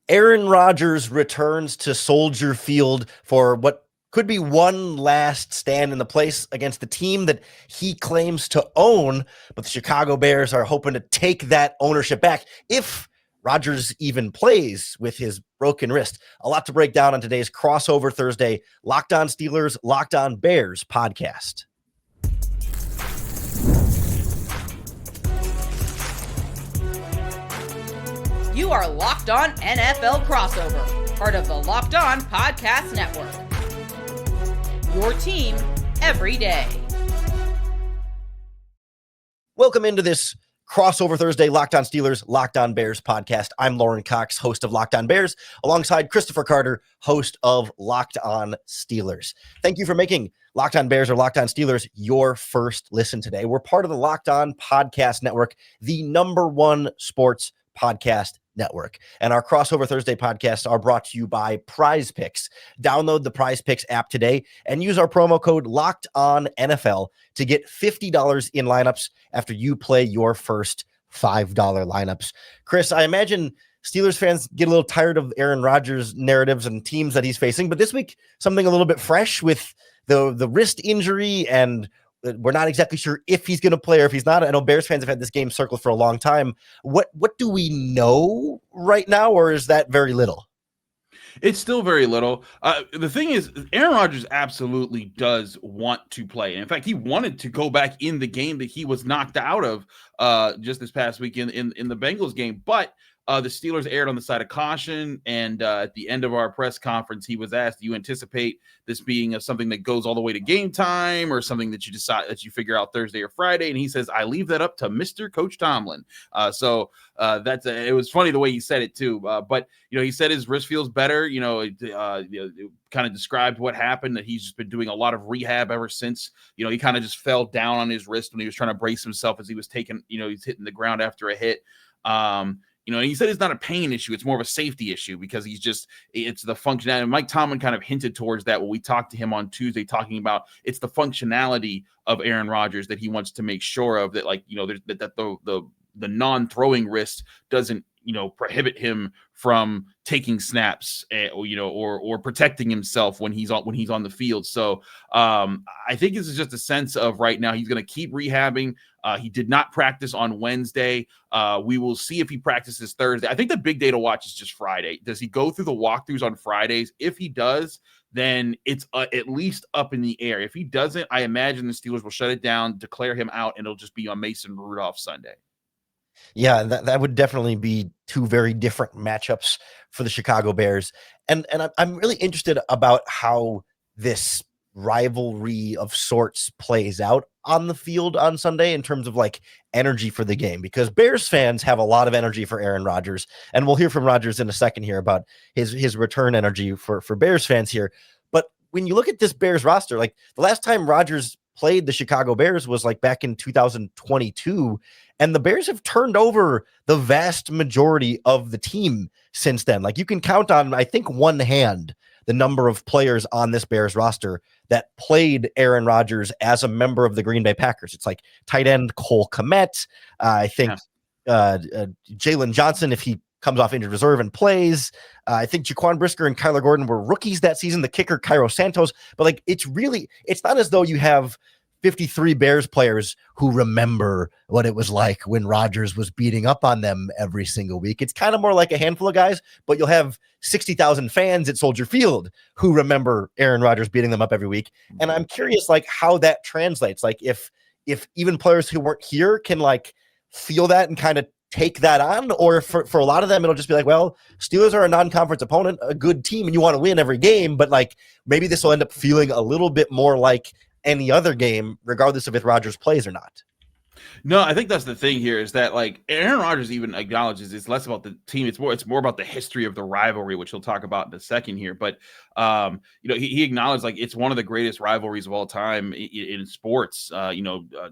Aaron Rodgers returns to Soldier Field for what could be one last stand in the place against the team that he claims to own, but the Chicago Bears are hoping to take that ownership back if Rodgers even plays with his broken wrist. A lot to break down on today's Crossover Thursday Locked On Steelers, Locked On Bears podcast. You are Locked On NFL Crossover, part of the Locked On Podcast Network. Your team every day. Welcome into this Crossover Thursday Locked On Steelers, Locked On Bears podcast. I'm Lauren Cox, host of Locked On Bears, alongside Christopher Carter, host of Locked On Steelers. Thank you for making Locked On Bears or Locked On Steelers your first listen today. We're part of the Locked On Podcast Network, the #1 sports podcast network. And our Crossover Thursday podcasts are brought to you by PrizePicks. Download the PrizePicks app today and use our promo code LOCKEDONNFL to get $50 in lineups after you play your first $5 lineups. Chris, I imagine Steelers fans get a little tired of Aaron Rodgers narratives and teams that he's facing, but this week, something a little bit fresh with the wrist injury, and we're not exactly sure if he's going to play or if he's not. I know Bears fans have had this game circled for a long time. What do we know right now, or is that very little? It's still very little. The thing is, Aaron Rodgers absolutely does want to play. And in fact, he wanted to go back in the game that he was knocked out of just this past weekend in the Bengals game. But the Steelers erred on the side of caution, and at the end of our press conference, he was asked, do you anticipate this being something that goes all the way to game time or something that you decide that you figure out Thursday or Friday? And he says, I leave that up to Mr. Coach Tomlin. So it was funny the way he said it too. But, he said his wrist feels better. It kind of described what happened, that he's just been doing a lot of rehab ever since. He kind of just fell down on his wrist when he was trying to brace himself as he was taking, he's hitting the ground after a hit. He said it's not a pain issue. It's more of a safety issue because it's the functionality. And Mike Tomlin kind of hinted towards that when we talked to him on Tuesday, talking about it's the functionality of Aaron Rodgers that he wants to make sure of, that the non-throwing wrist doesn't, prohibit him from taking snaps, or protecting himself when he's on the field. So I think this is just a sense of right now he's going to keep rehabbing. He did not practice on Wednesday. We will see if he practices Thursday. I think the big day to watch is just Friday. Does he go through the walkthroughs on Fridays? If he does, then it's at least up in the air. If he doesn't, I imagine the Steelers will shut it down, declare him out, and it'll just be on Mason Rudolph Sunday. Yeah, that would definitely be two very different matchups for the Chicago Bears. And I'm really interested about how this rivalry of sorts plays out on the field on Sunday in terms of like energy for the game, because Bears fans have a lot of energy for Aaron Rodgers, and we'll hear from Rodgers in a second here about his return energy for Bears fans here. But when you look at this Bears roster, like the last time Rodgers played the Chicago Bears was like back in 2022, and the Bears have turned over the vast majority of the team since then. Like you can count on, I think, one hand the number of players on this Bears roster that played Aaron Rodgers as a member of the Green Bay Packers. It's like tight end Cole Kmet, I think Jalen Johnson, if he comes off injured reserve and plays. I think Jaquan Brisker and Kyler Gordon were rookies that season, the kicker Cairo Santos. But like it's not as though you have 53 Bears players who remember what it was like when Rodgers was beating up on them every single week. It's kind of more like a handful of guys, but you'll have 60,000 fans at Soldier Field who remember Aaron Rodgers beating them up every week. And I'm curious like how that translates. Like if even players who weren't here can like feel that and kind of take that on, or for a lot of them, it'll just be like, well, Steelers are a non-conference opponent, a good team, and you want to win every game. But like maybe this will end up feeling a little bit more like any other game, regardless of if Rodgers plays or not. No, I think that's the thing here is that like Aaron Rodgers even acknowledges it's less about the team. It's more about the history of the rivalry, which he'll talk about in a second here. But, he acknowledged like it's one of the greatest rivalries of all time in sports,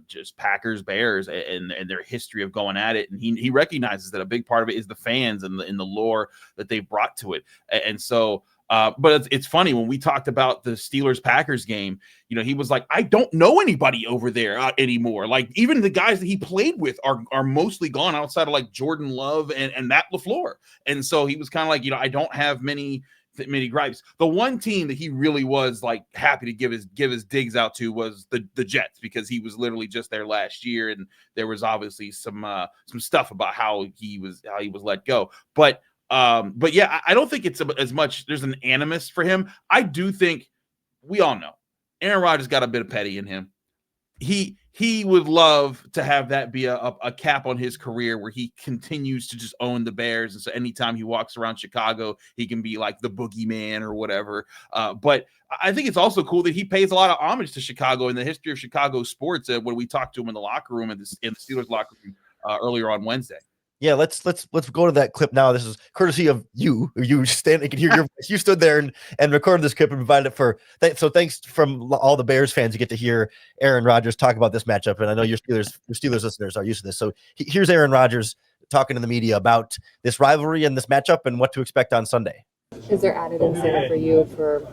just Packers, Bears and their history of going at it. And he recognizes that a big part of it is the fans and the lore that they brought to it. And so But it's funny when we talked about the Steelers-Packers game, he was like, I don't know anybody over there anymore. Like even the guys that he played with are mostly gone outside of like Jordan Love and Matt LaFleur. And so he was kind of like, I don't have many gripes. The one team that he really was like happy to give his digs out to was the Jets, because he was literally just there last year, and there was obviously some stuff about how he was let go. But yeah, I don't think it's as much there's an animus for him. I do think we all know Aaron Rodgers got a bit of petty in him. He would love to have that be a cap on his career where he continues to just own the Bears. And so anytime he walks around Chicago, he can be like the boogeyman or whatever. But I think it's also cool that he pays a lot of homage to Chicago and the history of Chicago sports when we talked to him in the locker room in the Steelers locker room earlier on Wednesday. Yeah, let's go to that clip now. This is courtesy of you. You stand, you can hear your voice. You stood there and recorded this clip and provided it for. So thanks from all the Bears fans. You get to hear Aaron Rodgers talk about this matchup, and I know your Steelers listeners are used to this. So here's Aaron Rodgers talking to the media about this rivalry and this matchup and what to expect on Sunday. Is there added incentive for you for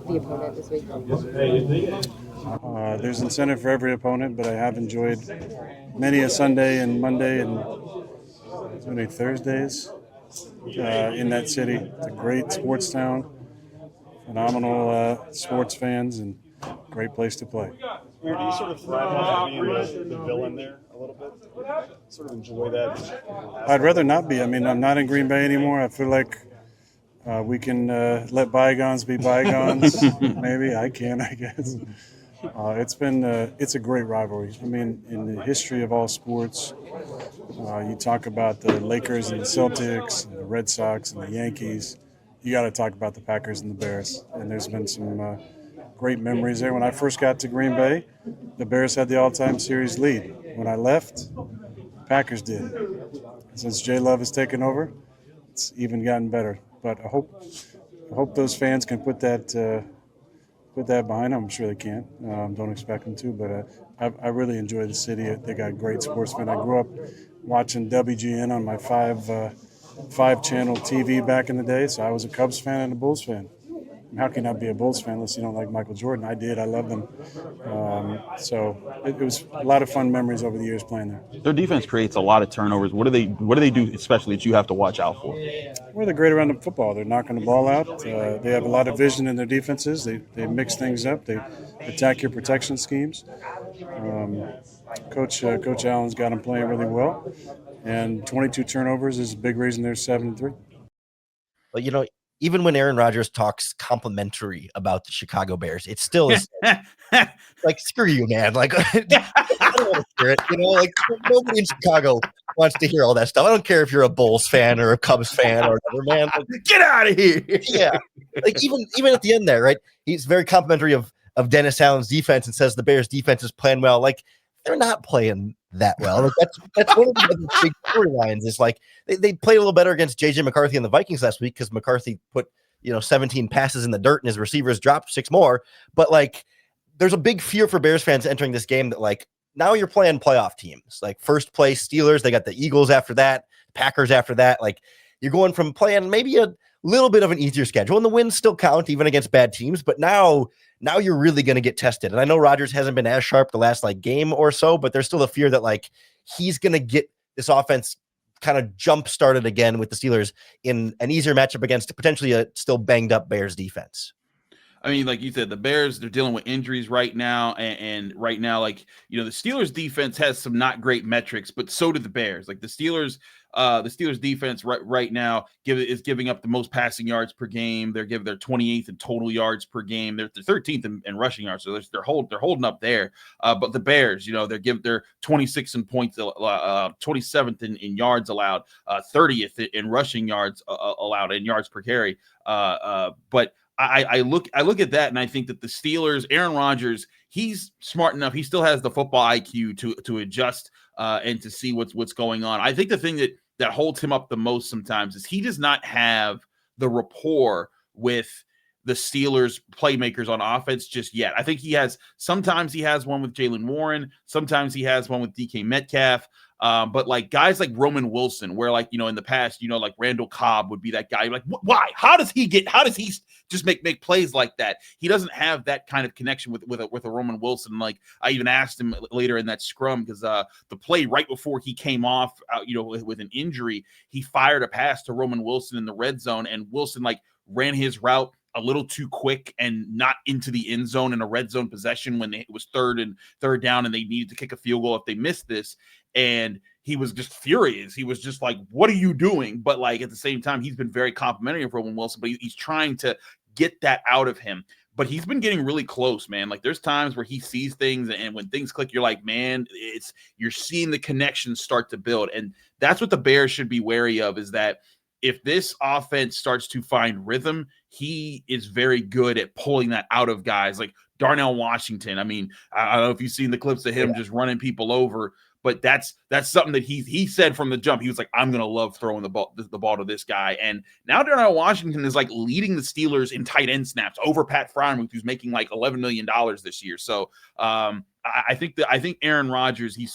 the opponent this week? There's incentive for every opponent, but I have enjoyed many a Sunday and Monday and many Thursdays in that city. It's a great sports town, phenomenal sports fans, and great place to play. Do you sort of thrive off being the villain there a little bit? Sort of enjoy that? I'd rather not be. I mean, I'm not in Green Bay anymore. I feel like we can let bygones be bygones. Maybe I can, I guess. It's a great rivalry. I mean, in the history of all sports, you talk about the Lakers and the Celtics, and the Red Sox and the Yankees. You got to talk about the Packers and the Bears. And there's been some great memories there. When I first got to Green Bay, the Bears had the all-time series lead. When I left, Packers did. Since Jay Love has taken over, it's even gotten better. But I hope those fans can put that behind them. I'm sure they can. Don't expect them to, but I really enjoy the city. They got great sportsmen. I grew up watching WGN on my five-channel TV back in the day, so I was a Cubs fan and a Bulls fan. How can you not be a Bulls fan unless you don't like Michael Jordan? I did. I love them. So it was a lot of fun memories over the years playing there. Their defense creates a lot of turnovers. What do they do especially that you have to watch out for? Well, they're great around the football. They're knocking the ball out. They have a lot of vision in their defenses. They mix things up. They attack your protection schemes. Coach Allen's got them playing really well. And 22 turnovers is a big reason they're 7-3. But even when Aaron Rodgers talks complimentary about the Chicago Bears, it still is like, screw you, man. Like, I don't want to hear it. Like nobody in Chicago wants to hear all that stuff. I don't care if you're a Bulls fan or a Cubs fan or whatever, man. Like, get out of here. Yeah. Like even at the end there, right? He's very complimentary of Dennis Allen's defense and says the Bears defense is playing well. Like, they're not playing that well. Like, that's one of the big storylines. Is like they played a little better against JJ McCarthy and the Vikings last week because McCarthy put 17 passes in the dirt and his receivers dropped 6 more. But like, there's a big fear for Bears fans entering this game that like now you're playing playoff teams. Like first place Steelers, they got the Eagles after that, Packers after that. Like you're going from playing maybe a little bit of an easier schedule, and the wins still count even against bad teams. But now you're really going to get tested. And I know Rodgers hasn't been as sharp the last like game or so, but there's still a fear that like he's going to get this offense kind of jump started again with the Steelers in an easier matchup against potentially a still banged up Bears defense. I mean, like you said, the Bears, they're dealing with injuries right now. And right now, like, the Steelers defense has some not great metrics, but so do the Bears. Like the Steelers defense right now is giving up the most passing yards per game. They're 28th in total yards per game. They're 13th in rushing yards. So they're holding up there. But the Bears, they're 26th in points, 27th in yards allowed, 30th in rushing yards allowed and yards per carry. But I look at that and I think that the Steelers, Aaron Rodgers, he's smart enough. He still has the football IQ to adjust and to see what's going on. I think the thing that holds him up the most sometimes is he does not have the rapport with the Steelers playmakers on offense just yet. I think sometimes he has one with Jaylen Warren, sometimes he has one with DK Metcalf. But like guys like Roman Wilson, where like, in the past, like Randall Cobb would be that guy. You're like, why? How does he just make plays like that? He doesn't have that kind of connection with a Roman Wilson. Like I even asked him later in that scrum because the play right before he came off, with an injury, he fired a pass to Roman Wilson in the red zone, and Wilson like ran his route a little too quick and not into the end zone in a red zone possession when it was third down and they needed to kick a field goal if they missed this. And he was just furious. He was just like, what are you doing? But like at the same time, he's been very complimentary of Roman Wilson, but he's trying to get that out of him. But he's been getting really close, man. Like there's times where he sees things, and when things click, you're like, man, you're seeing the connections start to build. And that's what the Bears should be wary of, is that if this offense starts to find rhythm, he is very good at pulling that out of guys like Darnell Washington. I mean, I don't know if you've seen the clips of him just running people over, but that's something that he said from the jump. He was like, I'm going to love throwing the ball to this guy. And now Darnell Washington is like leading the Steelers in tight end snaps over Pat Freiermuth, who's making like $11 million this year. So I think Aaron Rodgers, he's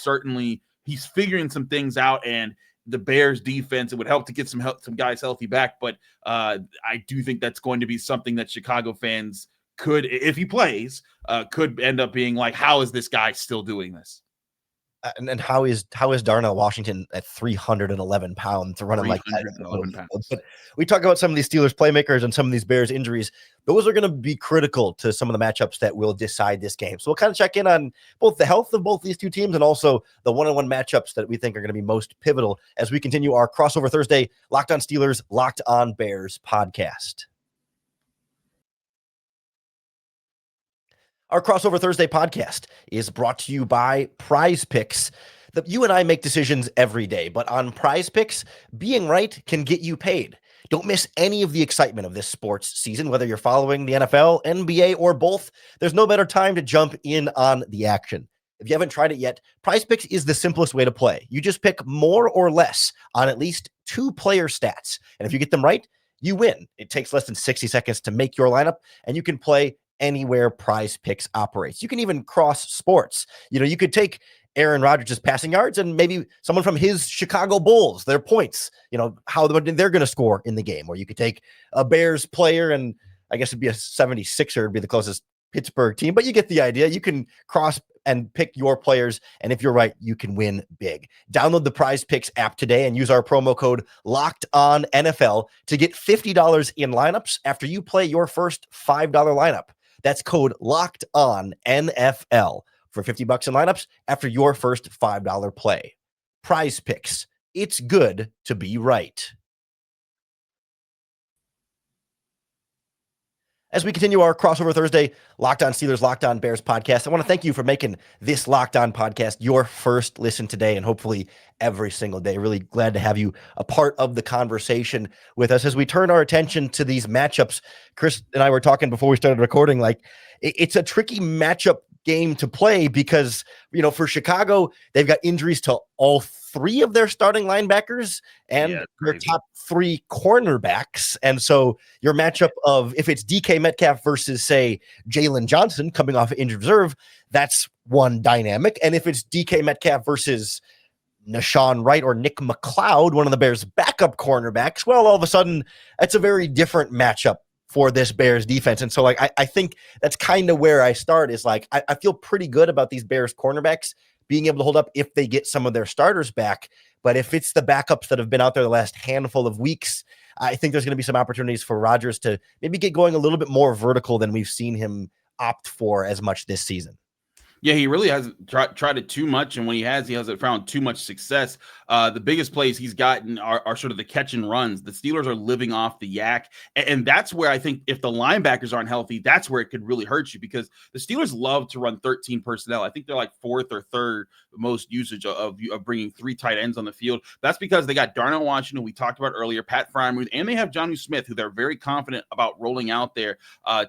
figuring some things out, and the Bears defense, it would help to get some guys healthy back. But I do think that's going to be something that Chicago fans could, if he plays, could end up being like, how is this guy still doing this? And how is Darnell Washington at 311 pounds running like that? But we talk about some of these Steelers playmakers and some of these Bears injuries. Those are going to be critical to some of the matchups that will decide this game. So we'll kind of check in on both the health of both these two teams and also the one-on-one matchups that we think are going to be most pivotal as we continue our Crossover Thursday Locked On Steelers, Locked On Bears podcast. Our Crossover Thursday podcast is brought to you by PrizePicks. You and I make decisions every day, but on PrizePicks, being right can get you paid. Don't miss any of the excitement of this sports season, whether you're following the NFL, NBA, or both. There's no better time to jump in on the action. If you haven't tried it yet, PrizePicks is the simplest way to play. You just pick more or less on at least 2 player stats, and if you get them right, you win. It takes less than 60 seconds to make your lineup, and you can play anywhere PrizePicks operates. You can even cross sports. You could take Aaron Rodgers' passing yards and maybe someone from his Chicago Bulls, their points, how they're going to score in the game. Or you could take a Bears player, and I guess it'd be a 76er, would be the closest Pittsburgh team, but you get the idea. You can cross and pick your players, and if you're right, you can win big. Download the PrizePicks app today and use our promo code LOCKEDONNFL to get $50 in lineups after you play your first $5 lineup. That's code LOCKEDONNFL for $50 in lineups after your first $5 play. PrizePicks. It's good to be right. As we continue our Crossover Thursday, Locked On Steelers, Locked On Bears podcast, I want to thank you for making this Locked On podcast your first listen today and hopefully every single day. Really glad to have you a part of the conversation with us as we turn our attention to these matchups. Chris and I were talking before we started recording, like it's a tricky matchup game to play because, for Chicago, they've got injuries to all 3 of their starting linebackers and their top 3 cornerbacks. And so your matchup of, if it's DK Metcalf versus, say, Jalen Johnson coming off of injured reserve, that's one dynamic. And if it's DK Metcalf versus Nashawn Wright or Nick McLeod, one of the Bears' backup cornerbacks, well, all of a sudden, that's a very different matchup for this Bears defense. And so I think that's kind of where I start is I feel pretty good about these Bears cornerbacks being able to hold up if they get some of their starters back. But if it's the backups that have been out there the last handful of weeks, I think there's going to be some opportunities for Rodgers to maybe get going a little bit more vertical than we've seen him opt for as much this season. Yeah, he really hasn't tried it too much, and when he hasn't found too much success. The biggest plays he's gotten are sort of the catch and runs. The Steelers are living off the yak, and that's where I think if the linebackers aren't healthy, that's where it could really hurt you because the Steelers love to run 13 personnel. I think they're like 4th or 3rd most usage of bringing 3 tight ends on the field. That's because they got Darnell Washington, who we talked about earlier, Pat Freiermuth, and they have Jonnu Smith, who they're very confident about rolling out there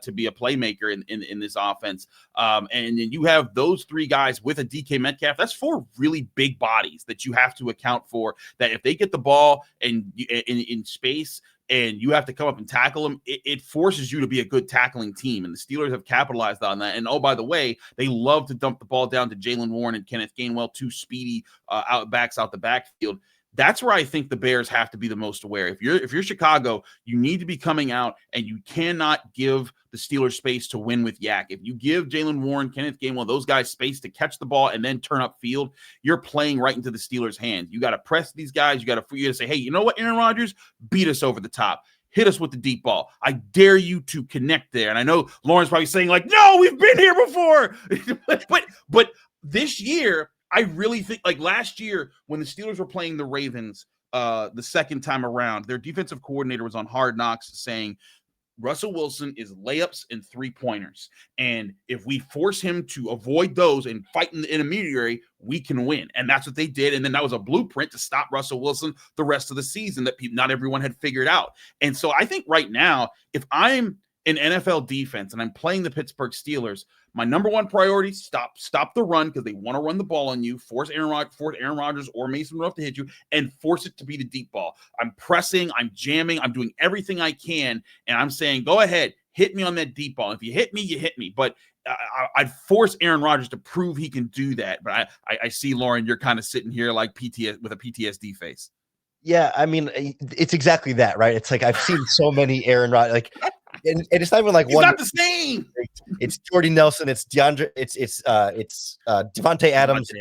to be a playmaker in this offense. And then you have those 3 guys with a DK Metcalf. That's 4 really big bodies that you have to account for, that if they get the ball in space and you have to come up and tackle them, it forces you to be a good tackling team. And the Steelers have capitalized on that. And oh, by the way, they love to dump the ball down to Jaylen Warren and Kenneth Gainwell, two speedy backs out the backfield. That's where I think the Bears have to be the most aware. If you're Chicago, you need to be coming out, and you cannot give the Steelers space to win with yak. If you give Jaylen Warren, Kenneth Gainwell, those guys space to catch the ball and then turn up field, you're playing right into the Steelers' hands. You got to press these guys. You got to say, hey, you know what, Aaron Rodgers, beat us over the top. Hit us with the deep ball. I dare you to connect there. And I know Lauren's probably saying, like, no, we've been here before. but this year, I really think, like last year when the Steelers were playing the Ravens the second time around, their defensive coordinator was on Hard Knocks saying Russell Wilson is layups and three-pointers. And if we force him to avoid those and fight in the intermediary, we can win. And that's what they did. And then that was a blueprint to stop Russell Wilson the rest of the season that not everyone had figured out. And so I think right now, if I'm an NFL defense and I'm playing the Pittsburgh Steelers, my number one priority, stop the run, because they want to run the ball on you, force Aaron Rodgers or Mason Rudolph to hit you, and force it to be the deep ball. I'm pressing, I'm jamming, I'm doing everything I can, and I'm saying, go ahead, hit me on that deep ball. If you hit me, you hit me. But I'd force Aaron Rodgers to prove he can do that. But I see, Lauren, you're kind of sitting here like with a PTSD face. Yeah, I mean, it's exactly that, right? It's like I've seen so many Aaron Rodgers, like, and it's not even like he's one. Not the same. It's Jordy Nelson. It's DeAndre. It's Devontae Adams.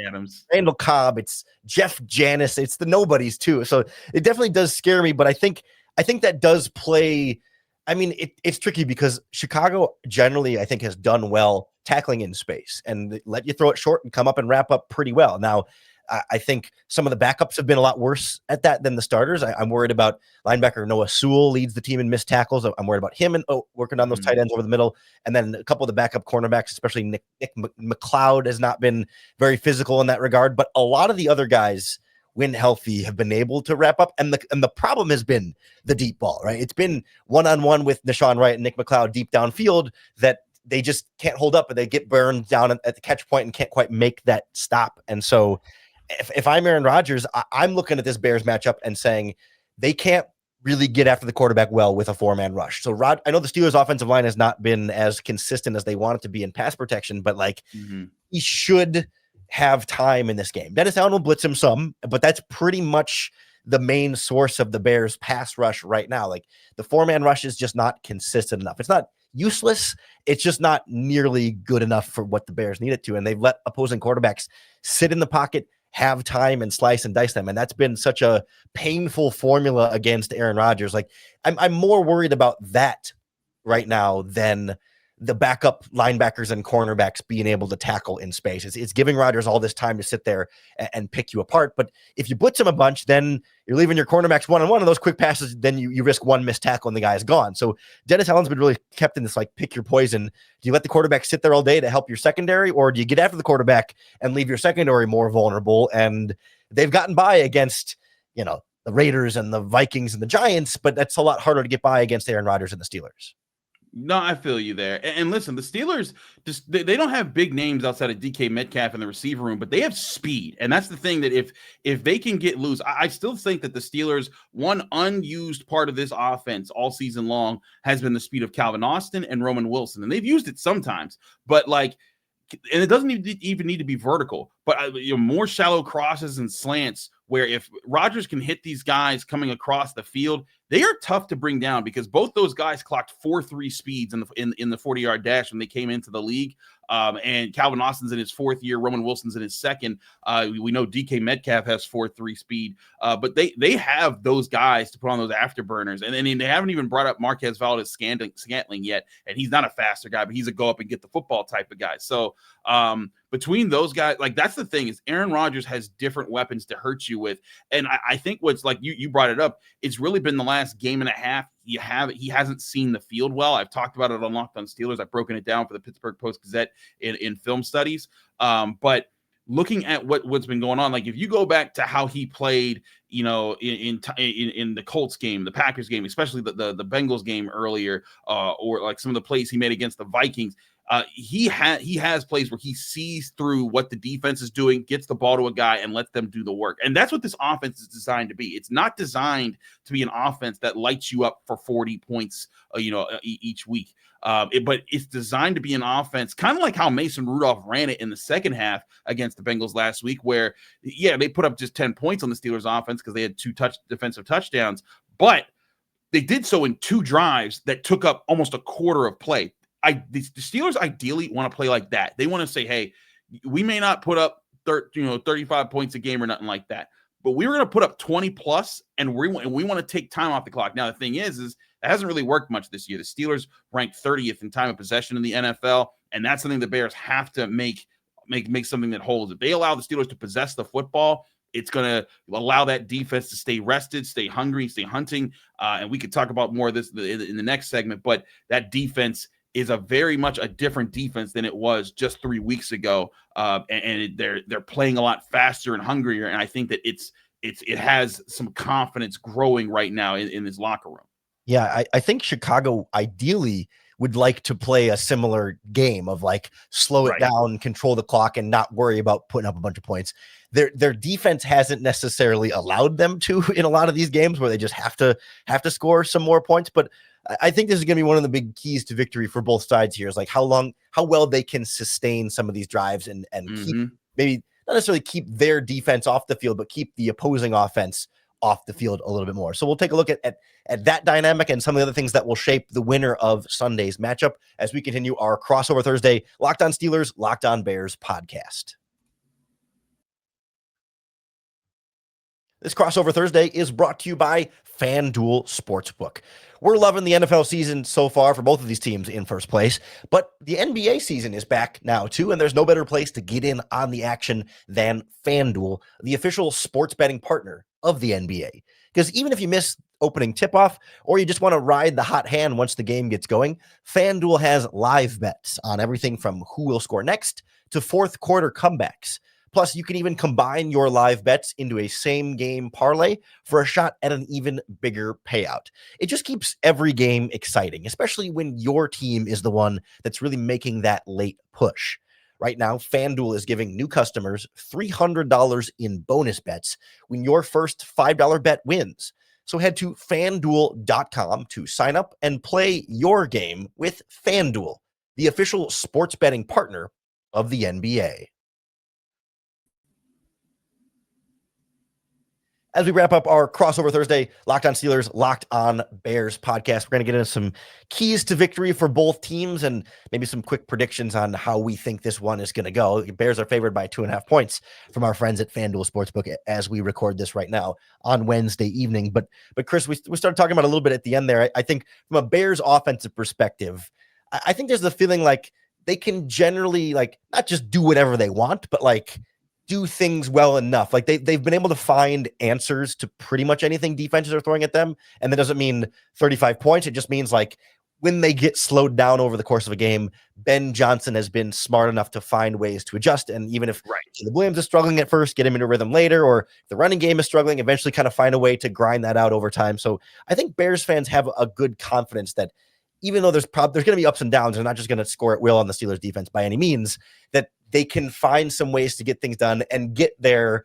Randall Cobb. It's Jeff Janis. It's the nobodies too. So it definitely does scare me. But I think that does play. I mean, it's tricky because Chicago generally, I think, has done well tackling in space and let you throw it short and come up and wrap up pretty well. Now, I think some of the backups have been a lot worse at that than the starters. I'm worried about linebacker Noah Sewell leads the team in missed tackles. I'm worried about him and working on those tight ends over the middle. And then a couple of the backup cornerbacks, especially Nick McLeod, has not been very physical in that regard. But a lot of the other guys, when healthy, have been able to wrap up. And the problem has been the deep ball, right? It's been one-on-one with Nashawn Wright and Nick McLeod deep downfield that they just can't hold up, and they get burned down at the catch point and can't quite make that stop. And so if I'm Aaron Rodgers, I'm looking at this Bears matchup and saying they can't really get after the quarterback well with a four-man rush. So I know the Steelers' offensive line has not been as consistent as they want it to be in pass protection, but like he should have time in this game. Dennis Allen will blitz him some, but that's pretty much the main source of the Bears' pass rush right now. Like the four-man rush is just not consistent enough. It's not useless. It's just not nearly good enough for what the Bears need it to. And they've let opposing quarterbacks sit in the pocket, have time, and slice and dice them. And that's been such a painful formula against Aaron Rodgers. Like I'm more worried about that right now than the backup linebackers and cornerbacks being able to tackle in space. It's giving Rodgers all this time to sit there and pick you apart. But if you blitz him a bunch, then you're leaving your cornerbacks one-on-one, and those quick passes, then you risk one missed tackle and the guy is gone. So Dennis Allen's been really kept in this, like, pick your poison. Do you let the quarterback sit there all day to help your secondary, or do you get after the quarterback and leave your secondary more vulnerable? And they've gotten by against, the Raiders and the Vikings and the Giants, but that's a lot harder to get by against Aaron Rodgers and the Steelers. No, I feel you there. And listen, the Steelers, they don't have big names outside of DK Metcalf in the receiver room, but they have speed. And that's the thing, that if they can get loose, I still think that the Steelers, one unused part of this offense all season long has been the speed of Calvin Austin and Roman Wilson. And they've used it sometimes, but and it doesn't even need to be vertical, but more shallow crosses and slants, where if Rodgers can hit these guys coming across the field, they are tough to bring down, because both those guys clocked 4.3 speeds in the 40-yard dash when they came into the league. And Calvin Austin's in his fourth year. Roman Wilson's in his second. We know DK Metcalf has 4.3 speed, but they have those guys to put on those afterburners. And then they haven't even brought up Marquez Valdes-Scantling yet, and he's not a faster guy, but he's a go up and get the football type of guy. So between those guys, like, that's the thing, is Aaron Rodgers has different weapons to hurt you with. And I think what's, like, you brought it up, it's really been the last game and a half. He hasn't seen the field well. I've talked about it on Locked On Steelers. I've broken it down for the Pittsburgh Post-Gazette in film studies. But looking at what's been going on, like, if you go back to how he played, in the Colts game, the Packers game, especially the Bengals game earlier, or like some of the plays he made against the Vikings, he has plays where he sees through what the defense is doing, gets the ball to a guy, and lets them do the work. And that's what this offense is designed to be. It's not designed to be an offense that lights you up for 40 points, each week. But it's designed to be an offense, kind of like how Mason Rudolph ran it in the second half against the Bengals last week, where, they put up just 10 points on the Steelers offense because they had 2 defensive touchdowns, but they did so in 2 drives that took up almost a quarter of play. The Steelers ideally want to play like that. They want to say, hey, we may not put up 35 points a game or nothing like that, but we're going to put up 20 plus, and we want to take time off the clock. Now, the thing is it hasn't really worked much this year. The Steelers ranked 30th in time of possession in the NFL, and that's something the Bears have to make something that holds. If they allow the Steelers to possess the football, it's going to allow that defense to stay rested, stay hungry, stay hunting. And we could talk about more of this in the next segment, but that defense is very much a different defense than it was just 3 weeks ago. And they're playing a lot faster and hungrier. And I think that it has some confidence growing right now in this locker room. Yeah, I think Chicago ideally would like to play a similar game of like slow it down, control the clock, and not worry about putting up a bunch of points. Their defense hasn't necessarily allowed them to in a lot of these games where they just have to score some more points. But I think this is going to be one of the big keys to victory for both sides here, is like how well they can sustain some of these drives and keep, maybe not necessarily keep their defense off the field, but keep the opposing offense off the field a little bit more. So we'll take a look at that dynamic and some of the other things that will shape the winner of Sunday's matchup as we continue our Crossover Thursday Locked On Steelers, Locked On Bears podcast. This Crossover Thursday is brought to you by FanDuel Sportsbook. We're loving the NFL season so far for both of these teams in first place, but the NBA season is back now too, and there's no better place to get in on the action than FanDuel, the official sports betting partner of the NBA. Because even if you miss opening tip-off or you just want to ride the hot hand once the game gets going, FanDuel has live bets on everything from who will score next to fourth quarter comebacks. Plus, you can even combine your live bets into a same-game parlay for a shot at an even bigger payout. It just keeps every game exciting, especially when your team is the one that's really making that late push. Right now, FanDuel is giving new customers $300 in bonus bets when your first $5 bet wins. So head to FanDuel.com to sign up and play your game with FanDuel, the official sports betting partner of the NBA. As we wrap up our Crossover Thursday, Locked On Steelers, Locked On Bears podcast, we're going to get into some keys to victory for both teams and maybe some quick predictions on how we think this one is going to go. The Bears are favored by 2.5 points from our friends at FanDuel Sportsbook as we record this right now on Wednesday evening. But Chris, we started talking about a little bit at the end there. I think from a Bears offensive perspective, I think there's the feeling like they can generally like not just do whatever they want, but like do things well enough. Like they've been able to find answers to pretty much anything defenses are throwing at them. And that doesn't mean 35 points. It just means like when they get slowed down over the course of a game, Ben Johnson has been smart enough to find ways to adjust. And even if the Williams is struggling at first, get him into rhythm later, or if the running game is struggling, eventually kind of find a way to grind that out over time. So I think Bears fans have a good confidence that even though there's going to be ups and downs, they're not just going to score at will on the Steelers defense by any means, that they can find some ways to get things done and get their,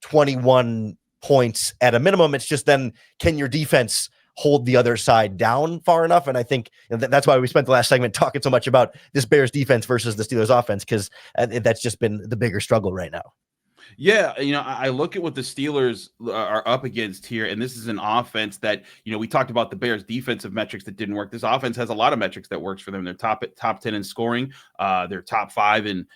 21 points at a minimum. It's just then, can your defense hold the other side down far enough? And I think that's why we spent the last segment talking so much about this Bears defense versus the Steelers offense, because that's just been the bigger struggle right now. Yeah, I look at what the Steelers are up against here, and this is an offense that, we talked about the Bears' defensive metrics that didn't work. This offense has a lot of metrics that works for them. They're top 10 in scoring. They're top 5 in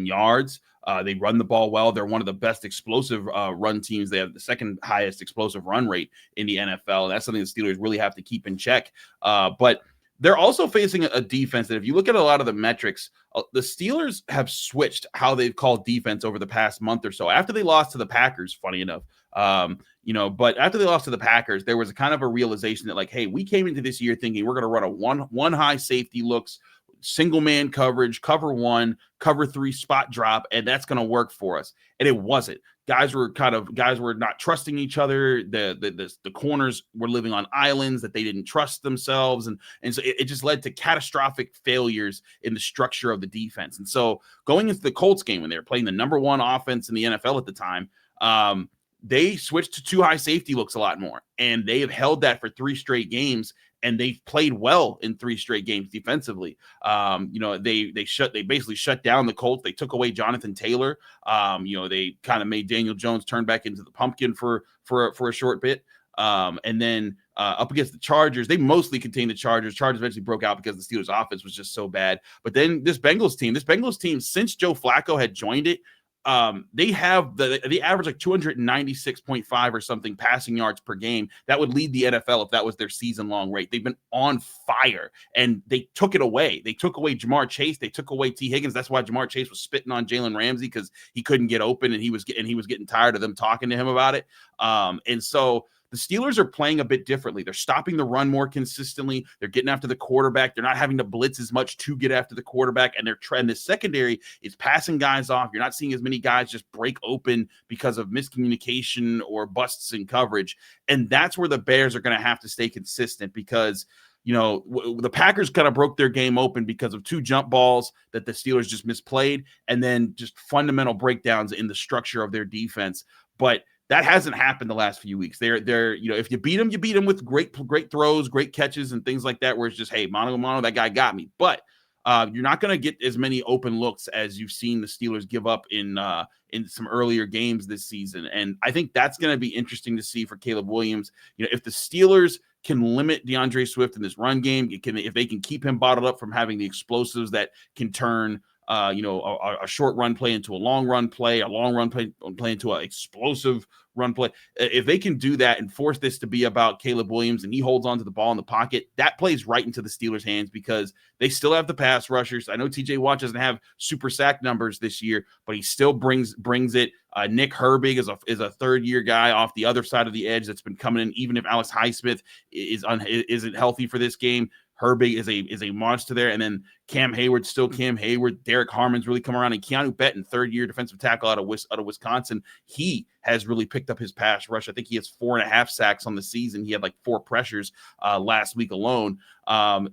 yards. They run the ball well. They're one of the best explosive run teams. They have the second highest explosive run rate in the NFL. That's something the Steelers really have to keep in check. But they're also facing a defense that, if you look at a lot of the metrics, the Steelers have switched how they've called defense over the past month or so. After they lost to the Packers, funny enough, but after they lost to the Packers, there was a kind of a realization that, like, hey, we came into this year thinking we're going to run a one high safety looks, single man coverage, cover 1, cover 3 spot drop, and that's going to work for us. And it wasn't. Guys were not trusting each other. The corners were living on islands that they didn't trust themselves. And so it just led to catastrophic failures in the structure of the defense. And so going into the Colts game, when they were playing the number 1 offense in the NFL at the time, they switched to 2 high safety looks a lot more. And they have held that for 3 straight games. And they've played well in 3 straight games defensively. They basically shut down the Colts. They took away Jonathan Taylor. They kind of made Daniel Jones turn back into the pumpkin for a short bit. And then up against the Chargers, they mostly contained the Chargers. Chargers eventually broke out because the Steelers' offense was just so bad. But then this Bengals team, since Joe Flacco had joined it, they average like 296.5 or something passing yards per game. That would lead the NFL if that was their season-long rate. They've been on fire, and they took it away. They took away Jamar Chase. They took away T. Higgins. That's why Jamar Chase was spitting on Jalen Ramsey, because he couldn't get open, and he was getting tired of them talking to him about it. And so the Steelers are playing a bit differently. They're stopping the run more consistently. They're getting after the quarterback. They're not having to blitz as much to get after the quarterback. And the secondary is passing guys off. You're not seeing as many guys just break open because of miscommunication or busts in coverage. And that's where the Bears are going to have to stay consistent, because the Packers kind of broke their game open because of 2 jump balls that the Steelers just misplayed, and then just fundamental breakdowns in the structure of their defense. But that hasn't happened the last few weeks. They're if you beat them with great throws, great catches, and things like that, where it's just, hey, mano a mano, that guy got me. But you're not going to get as many open looks as you've seen the Steelers give up in some earlier games this season. And I think that's going to be interesting to see for Caleb Williams. If the Steelers can limit DeAndre Swift in this run game, if they can keep him bottled up from having the explosives that can turn a short run play into a long run play, into an explosive run play. If they can do that and force this to be about Caleb Williams, and he holds on to the ball in the pocket, that plays right into the Steelers' hands, because they still have the pass rushers. I know TJ Watt doesn't have super sack numbers this year, but he still brings it. Nick Herbig is a third-year guy off the other side of the edge that's been coming in, even if Alex Highsmith isn't healthy for this game. Herbig is a monster there. And then Cam Hayward's still Cam Hayward. Derek Harmon's really come around. And Keanu Benton, third-year defensive tackle out of Wisconsin, he has really picked up his pass rush. I think he has 4.5 sacks on the season. He had like 4 pressures last week alone.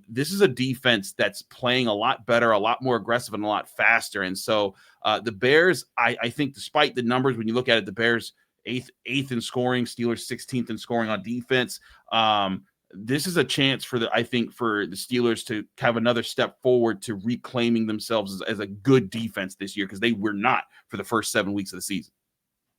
This is a defense that's playing a lot better, a lot more aggressive, and a lot faster. And so the Bears, I think, despite the numbers, when you look at it, the Bears eighth in scoring, Steelers 16th in scoring on defense. This is a chance for the Steelers to have another step forward to reclaiming themselves as a good defense this year, because they were not for the first 7 weeks of the season.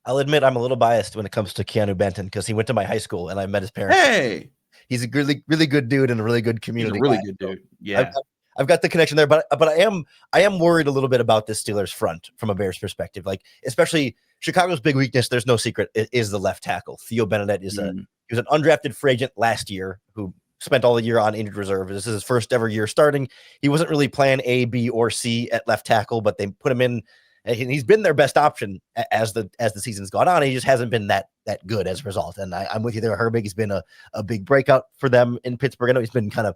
I'll admit I'm a little biased when it comes to Keanu Benton, because he went to my high school and I met his parents. Hey, he's a really, really good dude and a really good community. He's a really guy. good dude. Yeah. I've got the connection there, but I am worried a little bit about this Steelers front from a Bears perspective. Like, especially Chicago's big weakness, there's no secret, is the left tackle. Theo Benedette he was an undrafted free agent last year who spent all the year on injured reserve. This is his first ever year starting. He wasn't really plan A, B, or C at left tackle, but they put him in, and he's been their best option as the season's gone on. He just hasn't been that good as a result. And I'm with you there. Herbig has been a big breakout for them in Pittsburgh. I know he's been kind of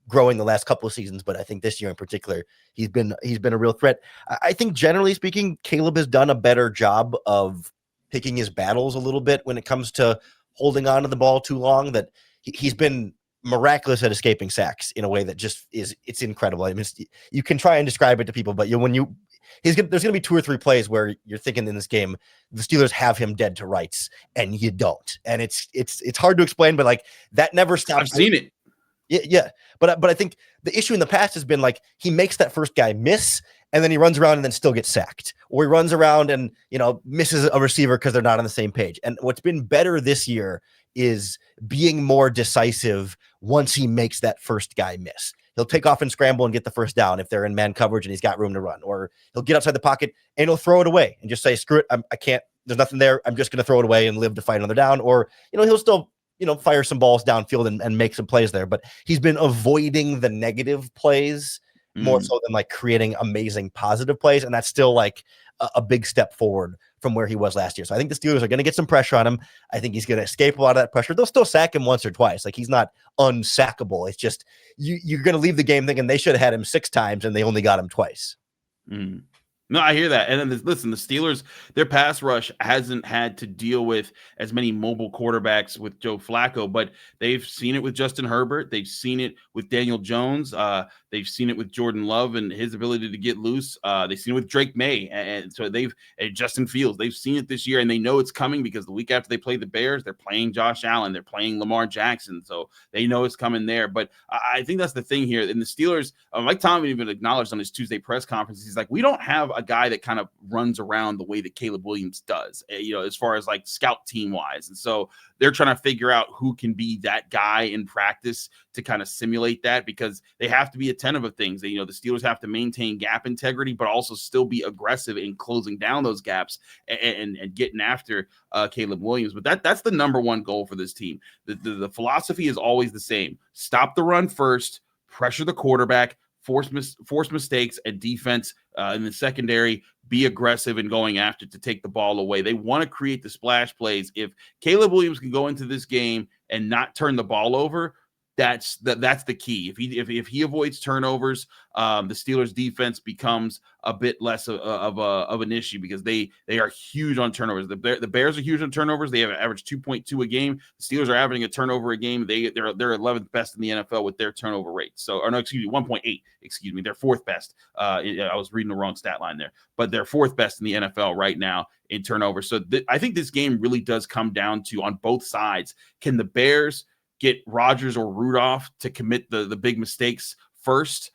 growing the last couple of seasons, but I think this year in particular, he's been a real threat. I think generally speaking, Caleb has done a better job of picking his battles a little bit when it comes to holding on to the ball too long. That he's been miraculous at escaping sacks in a way that just it's incredible. I mean, you can try and describe it to people, but there's going to be 2 or 3 plays where you're thinking in this game, the Steelers have him dead to rights and you don't. And it's hard to explain, but like that never stops. I've seen it. Yeah. But I think the issue in the past has been like, he makes that first guy miss and then he runs around and then still gets sacked, or he runs around and, misses a receiver because they're not on the same page. And what's been better this year is being more decisive once he makes that first guy miss. He'll take off and scramble and get the first down if they're in man coverage and he's got room to run, or he'll get outside the pocket and he'll throw it away and just say, screw it. I can't, there's nothing there. I'm just going to throw it away and live to fight another down. Or, he'll still, fire some balls downfield and make some plays there, but he's been avoiding the negative plays more so than like creating amazing positive plays. And that's still like a big step forward from where he was last year. So I think the Steelers are going to get some pressure on him. I think he's going to escape a lot of that pressure. They'll still sack him once or twice. Like, he's not unsackable. It's just you're going to leave the game thinking they should have had him 6 times and they only got him twice. No, I hear that. And then listen, the Steelers, their pass rush hasn't had to deal with as many mobile quarterbacks with Joe Flacco, but they've seen it with Justin Herbert. They've seen it with Daniel Jones. They've seen it with Jordan Love and his ability to get loose. They've seen it with Drake May. And so Justin Fields, they've seen it this year, and they know it's coming because the week after they play the Bears, they're playing Josh Allen. They're playing Lamar Jackson. So they know it's coming there. But I think that's the thing here. And the Steelers, Mike Tomlin even acknowledged on his Tuesday press conference, he's like, we don't have a guy that kind of runs around the way that Caleb Williams does, as far as like scout team wise. And so they're trying to figure out who can be that guy in practice to kind of simulate that, because they have to be attentive of things. The Steelers have to maintain gap integrity, but also still be aggressive in closing down those gaps and getting after Caleb Williams. But that's the number one goal for this team. The philosophy is always the same. Stop the run first, pressure the quarterback, force mistakes, and defense in the secondary, be aggressive in going after to take the ball away. They want to create the splash plays. If Caleb Williams can go into this game and not turn the ball over, that's the key. If he avoids turnovers, the Steelers defense becomes a bit less of an issue, because they are huge on turnovers. The Bears are huge on turnovers. They have an average 2.2 a game. The Steelers are averaging a turnover a game. They're 11th best in the NFL with their turnover rate. 1.8. Excuse me, they're 4th best. I was reading the wrong stat line there, but they're 4th best in the NFL right now in turnovers. So I think this game really does come down to, on both sides, can the Bears get Rodgers or Rudolph to commit the big mistakes first?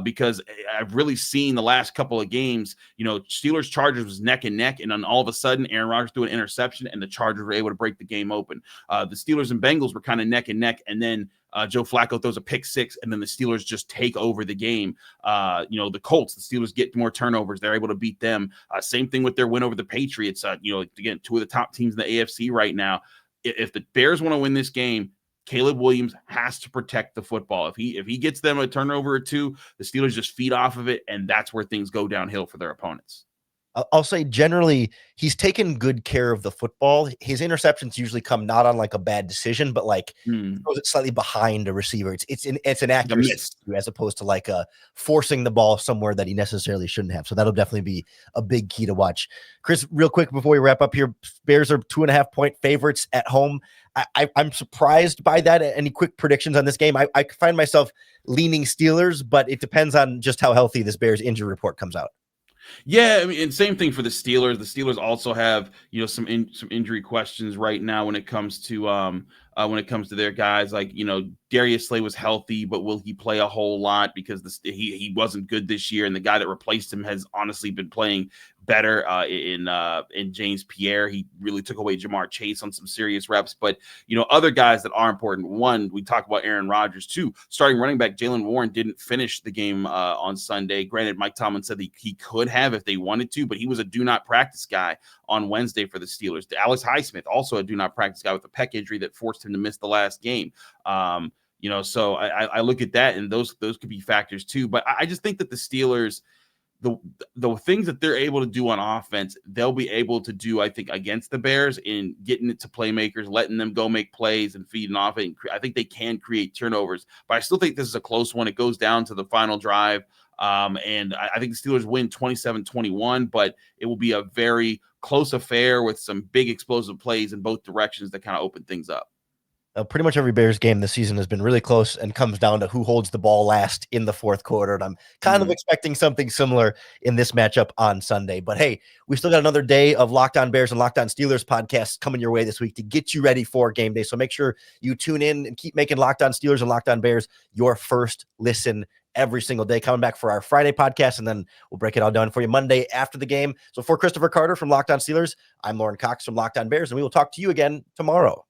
Because I've really seen the last couple of games, Steelers Chargers was neck and neck, and then all of a sudden Aaron Rodgers threw an interception and the Chargers were able to break the game open. The Steelers and Bengals were kind of neck and neck, and then Joe Flacco throws a pick 6, and then the Steelers just take over the game. The Colts, the Steelers get more turnovers. They're able to beat them. Same thing with their win over the Patriots. Again, 2 of the top teams in the AFC right now. If the Bears want to win this game, Caleb Williams has to protect the football. If he gets them a turnover or 2, the Steelers just feed off of it, and that's where things go downhill for their opponents. I'll say generally he's taken good care of the football. His interceptions usually come not on like a bad decision, but like throws it slightly behind a receiver. It's an accuracy as opposed to like forcing the ball somewhere that he necessarily shouldn't have. So that'll definitely be a big key to watch. Chris, real quick before we wrap up here, Bears are 2.5-point favorites at home. I'm surprised by that. Any quick predictions on this game? I find myself leaning Steelers, but it depends on just how healthy this Bears injury report comes out. Yeah, I mean, and same thing for the Steelers. The Steelers also have some injury questions right now when it comes to their guys. Like Darius Slay was healthy, but will he play a whole lot, because he wasn't good this year, and the guy that replaced him has honestly been playing better in James Pierre. He really took away Jamar Chase on some serious reps. But other guys that are important. One, we talk about Aaron Rodgers. 2, starting running back Jaylen Warren didn't finish the game on Sunday. Granted, Mike Tomlin said he could have if they wanted to, but he was a do not practice guy on Wednesday for the Steelers. Alex Highsmith, also a do not practice guy with a pec injury that forced him to miss the last game. So I look at that, and those could be factors too. But I just think that the Steelers, the things that they're able to do on offense, they'll be able to do, I think, against the Bears, in getting it to playmakers, letting them go make plays and feeding off it. And I think they can create turnovers, but I still think this is a close one. It goes down to the final drive. And I think the Steelers win 27-21, but it will be a very close affair with some big explosive plays in both directions that kind of open things up. Pretty much every Bears game this season has been really close and comes down to who holds the ball last in the fourth quarter. And I'm kind of expecting something similar in this matchup on Sunday. But hey, we still got another day of Locked On Bears and Locked On Steelers podcasts coming your way this week to get you ready for game day. So make sure you tune in and keep making Locked On Steelers and Locked On Bears your first listen every single day. Coming back for our Friday podcast, and then we'll break it all down for you Monday after the game. So for Christopher Carter from Locked On Steelers, I'm Lauren Cox from Locked On Bears, and we will talk to you again tomorrow.